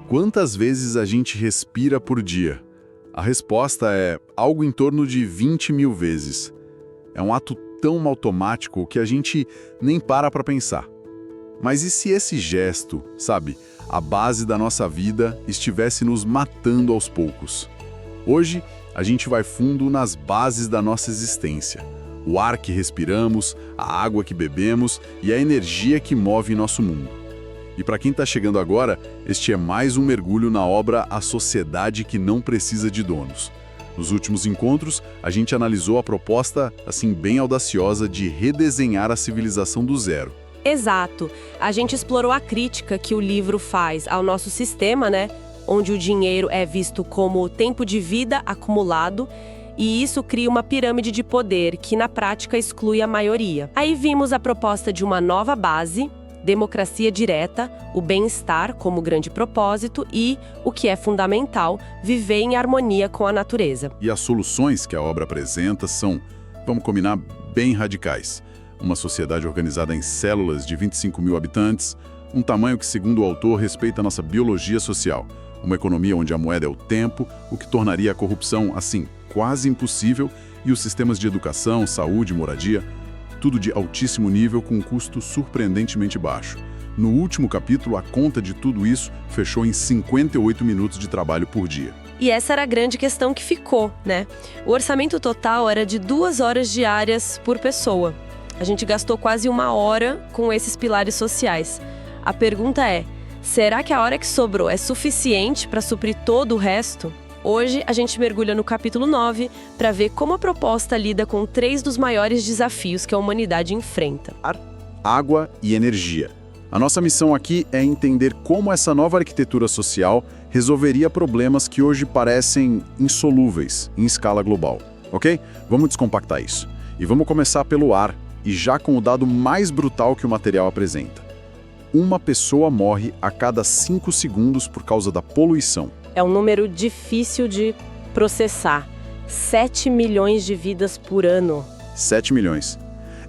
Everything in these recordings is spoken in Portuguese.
Quantas vezes a gente respira por dia? A resposta é algo em torno de 20 mil vezes. É um ato tão automático que a gente nem para pensar. Mas e se esse gesto, sabe, a base da nossa vida, estivesse nos matando aos poucos? Hoje, a gente vai fundo nas bases da nossa existência. O ar que respiramos, a água que bebemos e a energia que move nosso mundo. E para quem está chegando agora, este é mais um mergulho na obra A Sociedade que Não Precisa de Donos. Nos últimos encontros, a gente analisou a proposta, assim, bem audaciosa de redesenhar a civilização do zero. Exato. A gente explorou a crítica que o livro faz ao nosso sistema, né? Onde o dinheiro é visto como tempo de vida acumulado, e isso cria uma pirâmide de poder que, na prática, exclui a maioria. Aí vimos a proposta de uma nova base, democracia direta, o bem-estar como grande propósito e, o que é fundamental, viver em harmonia com a natureza. E as soluções que a obra apresenta são, vamos combinar, bem radicais. Uma sociedade organizada em células de 25 mil habitantes, um tamanho que, segundo o autor, respeita a nossa biologia social. Uma economia onde a moeda é o tempo, o que tornaria a corrupção, assim, quase impossível, e os sistemas de educação, saúde e moradia, tudo de altíssimo nível com um custo surpreendentemente baixo. No último capítulo, a conta de tudo isso fechou em 58 minutos de trabalho por dia. E essa era a grande questão que ficou, né? O orçamento total era de 2 horas diárias por pessoa. A gente gastou quase 1 hora com esses pilares sociais. A pergunta é, será que a hora que sobrou é suficiente para suprir todo o resto? Hoje, a gente mergulha no capítulo 9 para ver como a proposta lida com 3 dos maiores desafios que a humanidade enfrenta. Ar, água e energia. A nossa missão aqui é entender como essa nova arquitetura social resolveria problemas que hoje parecem insolúveis em escala global, ok? Vamos descompactar isso. E vamos começar pelo ar, e já com o dado mais brutal que o material apresenta. Uma pessoa morre a cada 5 segundos por causa da poluição. É um número difícil de processar. 7 milhões de vidas por ano. 7 milhões.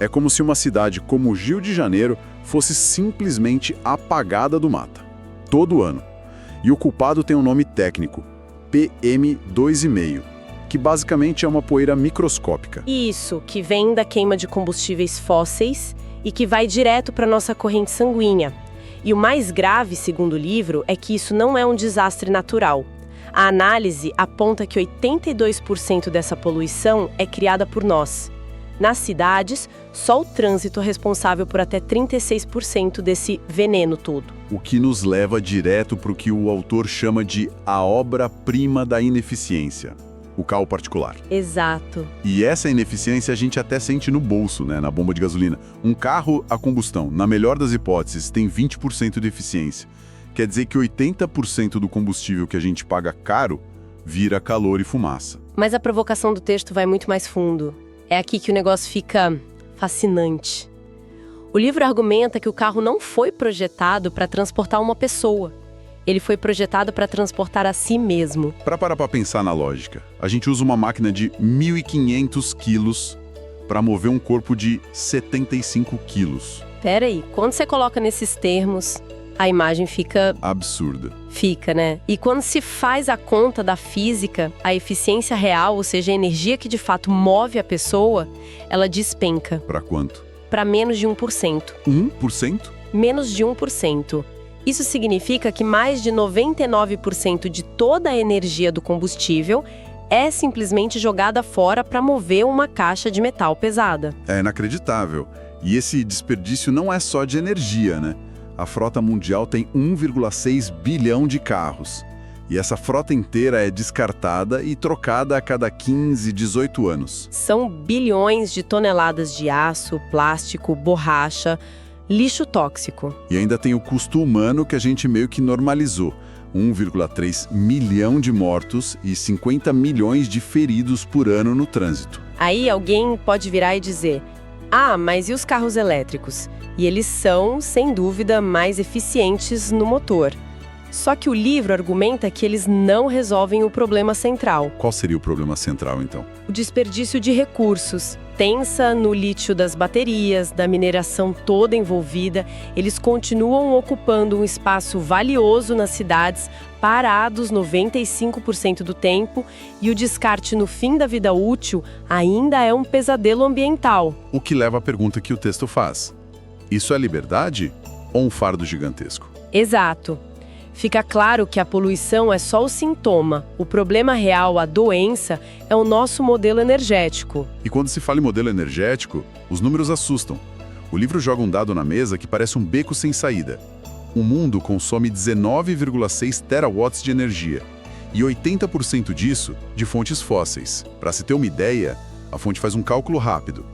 É como se uma cidade como o Rio de Janeiro fosse simplesmente apagada do mapa. Todo ano. E o culpado tem um nome técnico, PM2,5, que basicamente é uma poeira microscópica. Isso, que vem da queima de combustíveis fósseis e que vai direto para nossa corrente sanguínea. E o mais grave, segundo o livro, é que isso não é um desastre natural. A análise aponta que 82% dessa poluição é criada por nós. Nas cidades, só o trânsito é responsável por até 36% desse veneno todo. O que nos leva direto para o que o autor chama de a obra-prima da ineficiência. O carro particular. Exato. E essa ineficiência a gente até sente no bolso, né, na bomba de gasolina. Um carro a combustão, na melhor das hipóteses, tem 20% de eficiência. Quer dizer que 80% do combustível que a gente paga caro vira calor e fumaça. Mas a provocação do texto vai muito mais fundo. É aqui que o negócio fica fascinante. O livro argumenta que o carro não foi projetado para transportar uma pessoa. Ele foi projetado para transportar a si mesmo. Para pensar na lógica, a gente usa uma máquina de 1.500 quilos para mover um corpo de 75 quilos. Pera aí, quando você coloca nesses termos, a imagem fica... absurda. Fica, né? E quando se faz a conta da física, a eficiência real, ou seja, a energia que de fato move a pessoa, ela despenca. Para quanto? Para menos de 1%. 1%? Menos de 1%. Isso significa que mais de 99% de toda a energia do combustível é simplesmente jogada fora para mover uma caixa de metal pesada. É inacreditável. E esse desperdício não é só de energia, né? A frota mundial tem 1,6 bilhão de carros. E essa frota inteira é descartada e trocada a cada 15, 18 anos. São bilhões de toneladas de aço, plástico, borracha, lixo tóxico. E ainda tem o custo humano que a gente meio que normalizou. 1,3 milhão de mortos e 50 milhões de feridos por ano no trânsito. Aí alguém pode virar e dizer, mas e os carros elétricos? E eles são, sem dúvida, mais eficientes no motor. Só que o livro argumenta que eles não resolvem o problema central, Qual seria o problema central, então? o desperdício de recursos. Pensa no lítio das baterias, da mineração toda envolvida. Eles continuam ocupando um espaço valioso nas cidades, parados 95% do tempo, e o descarte no fim da vida útil ainda é um pesadelo ambiental. O que leva à pergunta que o texto faz. Isso é liberdade ou um fardo gigantesco? Exato. Fica claro que a poluição é só o sintoma. O problema real, a doença, é o nosso modelo energético. E quando se fala em modelo energético, os números assustam. O livro joga um dado na mesa que parece um beco sem saída. O mundo consome 19,6 terawatts de energia, e 80% disso de fontes fósseis. Para se ter uma ideia, a fonte faz um cálculo rápido.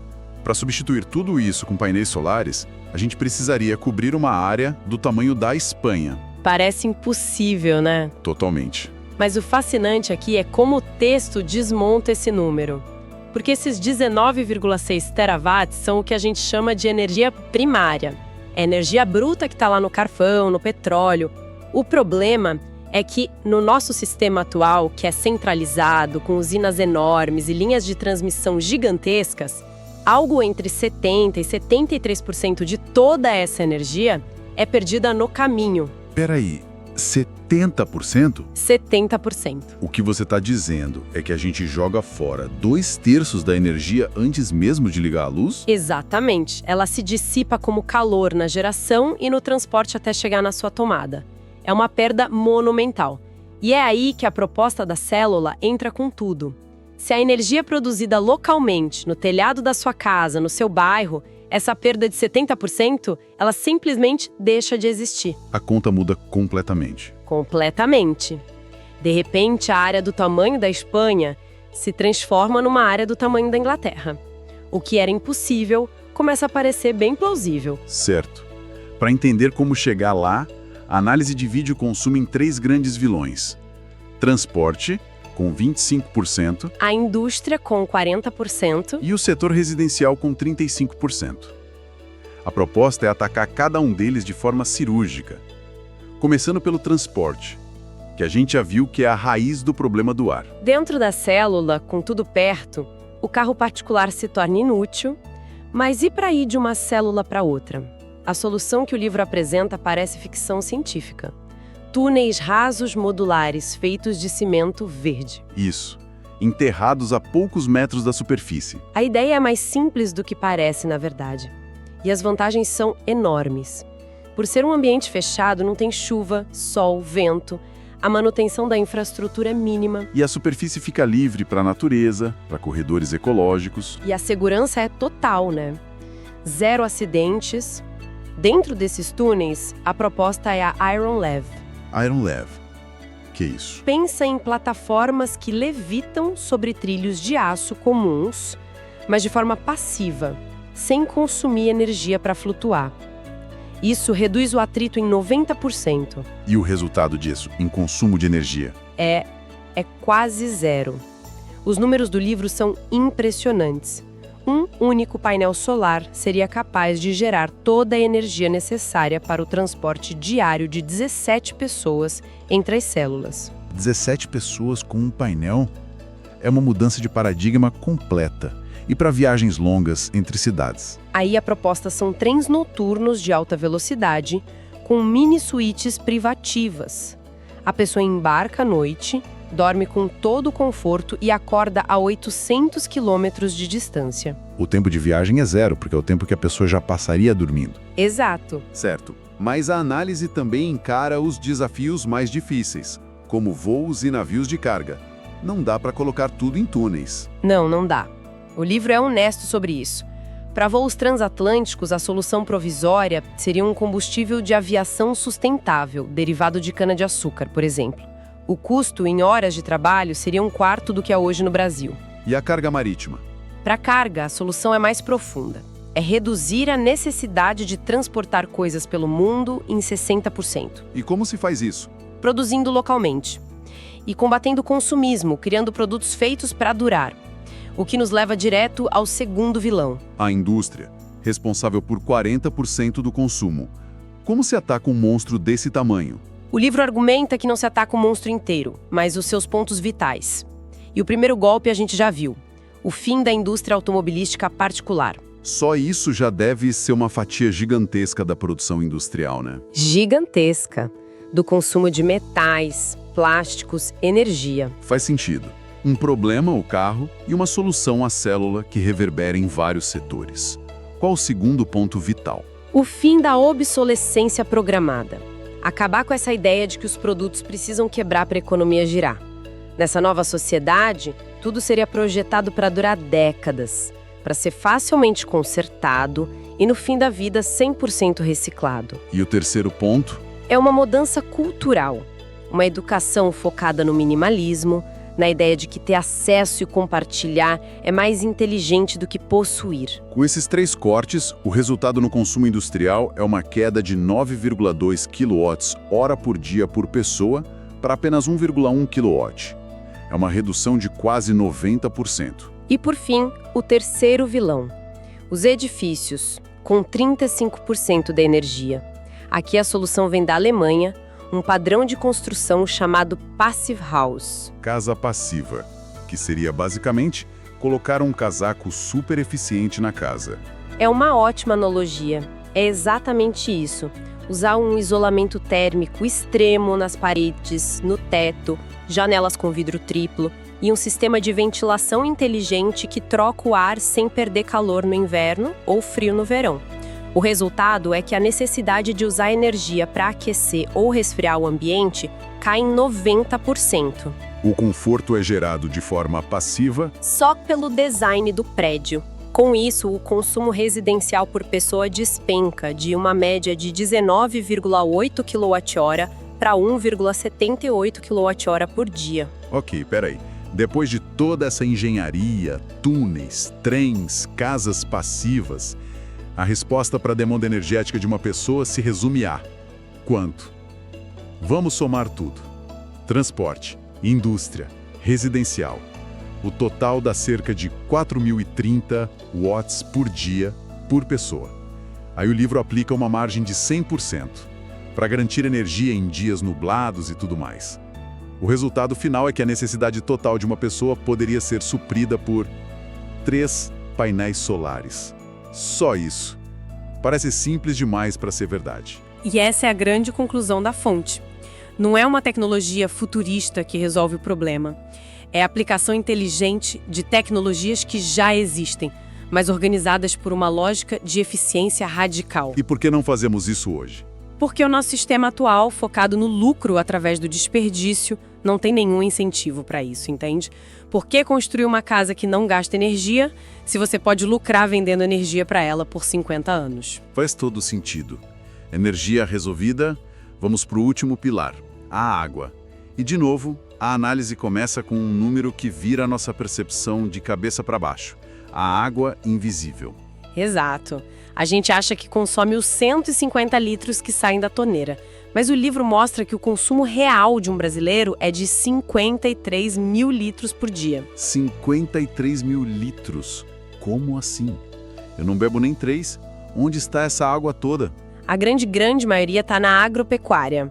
Para substituir tudo isso com painéis solares, a gente precisaria cobrir uma área do tamanho da Espanha. Parece impossível, né? Totalmente. Mas o fascinante aqui é como o texto desmonta esse número. Porque esses 19,6 terawatts são o que a gente chama de energia primária. É energia bruta que está lá no carvão, no petróleo. O problema é que no nosso sistema atual, que é centralizado, com usinas enormes e linhas de transmissão gigantescas, algo entre 70% e 73% de toda essa energia é perdida no caminho. Peraí, 70%? 70%. O que você está dizendo é que a gente joga fora 2/3 da energia antes mesmo de ligar a luz? Exatamente. Ela se dissipa como calor na geração e no transporte até chegar na sua tomada. É uma perda monumental. E é aí que a proposta da célula entra com tudo. Se a energia é produzida localmente, no telhado da sua casa, no seu bairro, essa perda de 70%, ela simplesmente deixa de existir. A conta muda completamente. Completamente. De repente, a área do tamanho da Espanha se transforma numa área do tamanho da Inglaterra. O que era impossível começa a parecer bem plausível. Certo. Para entender como chegar lá, a análise divide o consumo em 3 grandes vilões. Transporte, com 25%, A indústria com 40%, e o setor residencial com 35%. A proposta é atacar cada um deles de forma cirúrgica, começando pelo transporte, que a gente já viu que é a raiz do problema do ar. dentro da célula, com tudo perto, o carro particular se torna inútil, mas e para ir de uma célula para outra? A solução que o livro apresenta parece ficção científica. Túneis rasos modulares feitos de cimento verde. Isso, enterrados a poucos metros da superfície. A ideia é mais simples do que parece, na verdade. E as vantagens são enormes. Por ser um ambiente fechado, não tem chuva, sol, vento. A manutenção da infraestrutura é mínima. E a superfície fica livre para a natureza, para corredores ecológicos. E a segurança é total, né? 0 acidentes. Dentro desses túneis, a proposta é a Iron Lev. Iron Lev. Que isso? Pensa em plataformas que levitam sobre trilhos de aço comuns, mas de forma passiva, sem consumir energia para flutuar. Isso reduz o atrito em 90%. E o resultado disso, em consumo de energia? É quase zero. Os números do livro são impressionantes. Um único painel solar seria capaz de gerar toda a energia necessária para o transporte diário de 17 pessoas entre as células. 17 pessoas com um painel? É uma mudança de paradigma completa. E para viagens longas entre cidades? Aí a proposta são trens noturnos de alta velocidade com mini suítes privativas. A pessoa embarca à noite, dorme com todo o conforto e acorda a 800 quilômetros de distância. O tempo de viagem é zero, porque é o tempo que a pessoa já passaria dormindo. Exato. Certo. Mas a análise também encara os desafios mais difíceis, como voos e navios de carga. Não dá para colocar tudo em túneis. Não dá. O livro é honesto sobre isso. Para voos transatlânticos, a solução provisória seria um combustível de aviação sustentável, derivado de cana-de-açúcar, por exemplo. O custo em horas de trabalho seria 1/4 do que é hoje no Brasil. E a carga marítima? Para a carga, a solução é mais profunda. É reduzir a necessidade de transportar coisas pelo mundo em 60%. E como se faz isso? Produzindo localmente. E combatendo o consumismo, criando produtos feitos para durar. O que nos leva direto ao segundo vilão. A indústria, responsável por 40% do consumo. Como se ataca um monstro desse tamanho? O livro argumenta que não se ataca o monstro inteiro, mas os seus pontos vitais. E o primeiro golpe a gente já viu: o fim da indústria automobilística particular. Só isso já deve ser uma fatia gigantesca da produção industrial, né? Gigantesca. Do consumo de metais, plásticos, energia. Faz sentido. Um problema, o carro, e uma solução, a célula, que reverbera em vários setores. Qual o segundo ponto vital? O fim da obsolescência programada. Acabar com essa ideia de que os produtos precisam quebrar para a economia girar. Nessa nova sociedade, tudo seria projetado para durar décadas, para ser facilmente consertado e, no fim da vida, 100% reciclado. E o terceiro ponto? É uma mudança cultural, uma educação focada no minimalismo, na ideia de que ter acesso e compartilhar é mais inteligente do que possuir. Com esses 3 cortes, o resultado no consumo industrial é uma queda de 9,2 kWh por dia por pessoa para apenas 1,1 kW. É uma redução de quase 90%. E por fim, o terceiro vilão: os edifícios, com 35% da energia. Aqui a solução vem da Alemanha, um padrão de construção chamado Passive House. Casa passiva, que seria basicamente colocar um casaco super eficiente na casa. É uma ótima analogia. É exatamente isso. Usar um isolamento térmico extremo nas paredes, no teto, janelas com vidro triplo e um sistema de ventilação inteligente que troca o ar sem perder calor no inverno ou frio no verão. O resultado é que a necessidade de usar energia para aquecer ou resfriar o ambiente cai em 90%. O conforto é gerado de forma passiva só pelo design do prédio. Com isso, o consumo residencial por pessoa despenca de uma média de 19,8 kWh para 1,78 kWh por dia. Ok, peraí. Depois de toda essa engenharia, túneis, trens, casas passivas, a resposta para a demanda energética de uma pessoa se resume a quanto? Vamos somar tudo. Transporte, indústria, residencial. O total dá cerca de 4.030 watts por dia por pessoa. Aí o livro aplica uma margem de 100% para garantir energia em dias nublados e tudo mais. O resultado final é que a necessidade total de uma pessoa poderia ser suprida por 3 painéis solares. Só isso. Parece simples demais para ser verdade. E essa é a grande conclusão da fonte. Não é uma tecnologia futurista que resolve o problema. É a aplicação inteligente de tecnologias que já existem, mas organizadas por uma lógica de eficiência radical. E por que não fazemos isso hoje? Porque o nosso sistema atual, focado no lucro através do desperdício, não tem nenhum incentivo para isso, entende? Por que construir uma casa que não gasta energia se você pode lucrar vendendo energia para ela por 50 anos? Faz todo sentido. Energia resolvida, vamos para o último pilar, a água. E, de novo, a análise começa com um número que vira a nossa percepção de cabeça para baixo. A água invisível. Exato. A gente acha que consome os 150 litros que saem da torneira. Mas o livro mostra que o consumo real de um brasileiro é de 53 mil litros por dia. 53 mil litros? Como assim? Eu não bebo nem 3. Onde está essa água toda? A grande maioria está na agropecuária,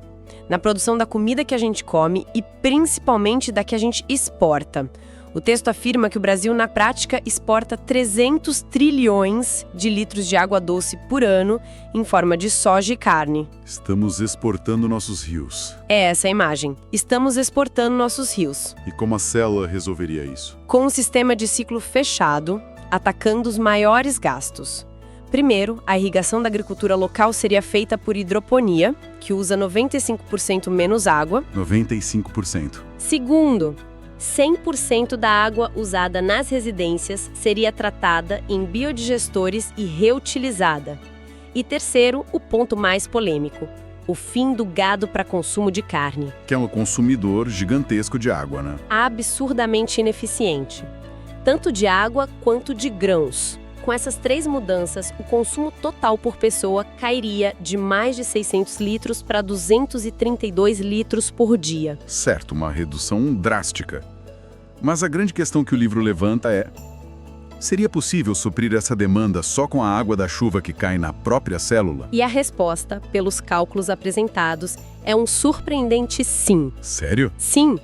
na produção da comida que a gente come e principalmente da que a gente exporta. O texto afirma que o Brasil, na prática, exporta 300 trilhões de litros de água doce por ano em forma de soja e carne. Estamos exportando nossos rios. É essa a imagem. Estamos exportando nossos rios. E como a célula resolveria isso? Com um sistema de ciclo fechado, atacando os maiores gastos. Primeiro, a irrigação da agricultura local seria feita por hidroponia, que usa 95% menos água. 95%. Segundo, 100% da água usada nas residências seria tratada em biodigestores e reutilizada. E terceiro, o ponto mais polêmico, o fim do gado para consumo de carne. Que é um consumidor gigantesco de água, né? Absurdamente ineficiente. Tanto de água quanto de grãos. Com essas 3 mudanças, o consumo total por pessoa cairia de mais de 600 litros para 232 litros por dia. Certo, uma redução drástica. Mas a grande questão que o livro levanta é: Seria possível suprir essa demanda só com a água da chuva que cai na própria célula? E a resposta, pelos cálculos apresentados, é um surpreendente sim. Sério? Sim,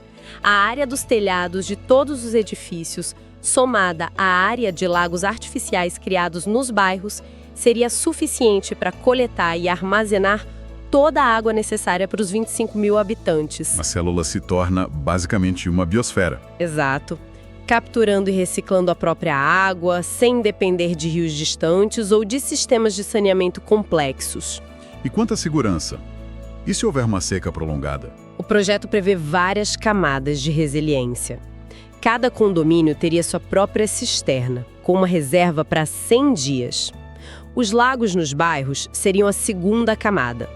a área dos telhados de todos os edifícios, somada à área de lagos artificiais criados nos bairros, seria suficiente para coletar e armazenar toda a água necessária para os 25 mil habitantes. A célula se torna basicamente uma biosfera. Exato. Capturando e reciclando a própria água, sem depender de rios distantes ou de sistemas de saneamento complexos. E quanto à segurança? E se houver uma seca prolongada? O projeto prevê várias camadas de resiliência. Cada condomínio teria sua própria cisterna, com uma reserva para 100 dias. Os lagos nos bairros seriam a segunda camada.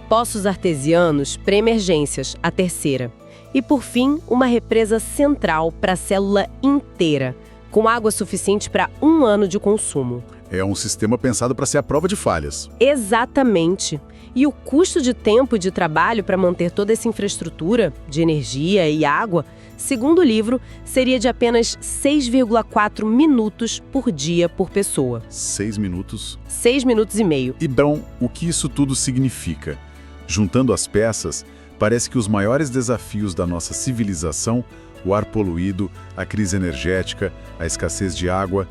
Poços artesianos para emergências, a terceira. E, por fim, uma represa central para a célula inteira, com água suficiente para 1 ano de consumo. É um sistema pensado para ser a prova de falhas. Exatamente. E o custo de tempo e de trabalho para manter toda essa infraestrutura de energia e água, segundo o livro, seria de apenas 6,4 minutos por dia por pessoa. 6 minutos. 6 minutos e meio. E, Bron, o que isso tudo significa? Juntando as peças, parece que os maiores desafios da nossa civilização, o ar poluído, a crise energética, a escassez de água,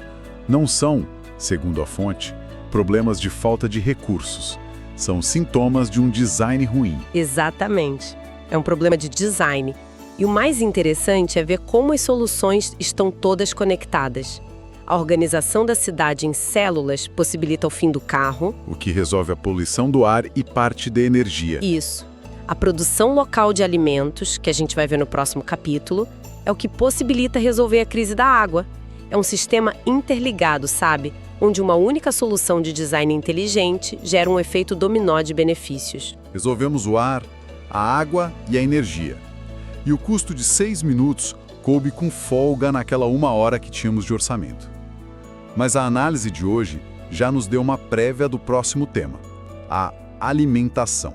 não são, segundo a fonte, problemas de falta de recursos. São sintomas de um design ruim. Exatamente. É um problema de design. E o mais interessante é ver como as soluções estão todas conectadas. A organização da cidade em células possibilita o fim do carro. O que resolve a poluição do ar e parte da energia. Isso. A produção local de alimentos, que a gente vai ver no próximo capítulo, é o que possibilita resolver a crise da água. É um sistema interligado, sabe? Onde uma única solução de design inteligente gera um efeito dominó de benefícios. Resolvemos o ar, a água e a energia. E o custo de 6 minutos coube com folga naquela 1 hora que tínhamos de orçamento. Mas a análise de hoje já nos deu uma prévia do próximo tema, a alimentação.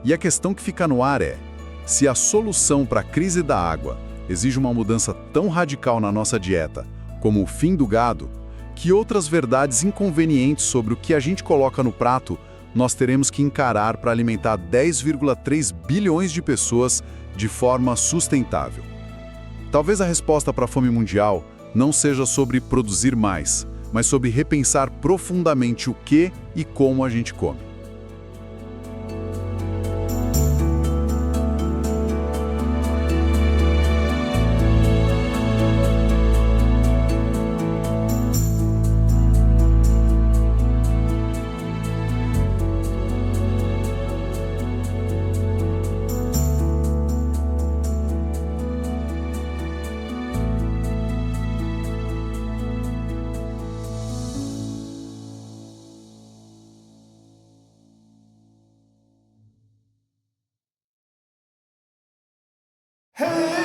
E a questão que fica no ar é, se a solução para a crise da água exige uma mudança tão radical na nossa dieta como o fim do gado, que outras verdades inconvenientes sobre o que a gente coloca no prato nós teremos que encarar para alimentar 10,3 bilhões de pessoas de forma sustentável. Talvez a resposta para a fome mundial não seja sobre produzir mais, mas sobre repensar profundamente o que e como a gente come. Hey!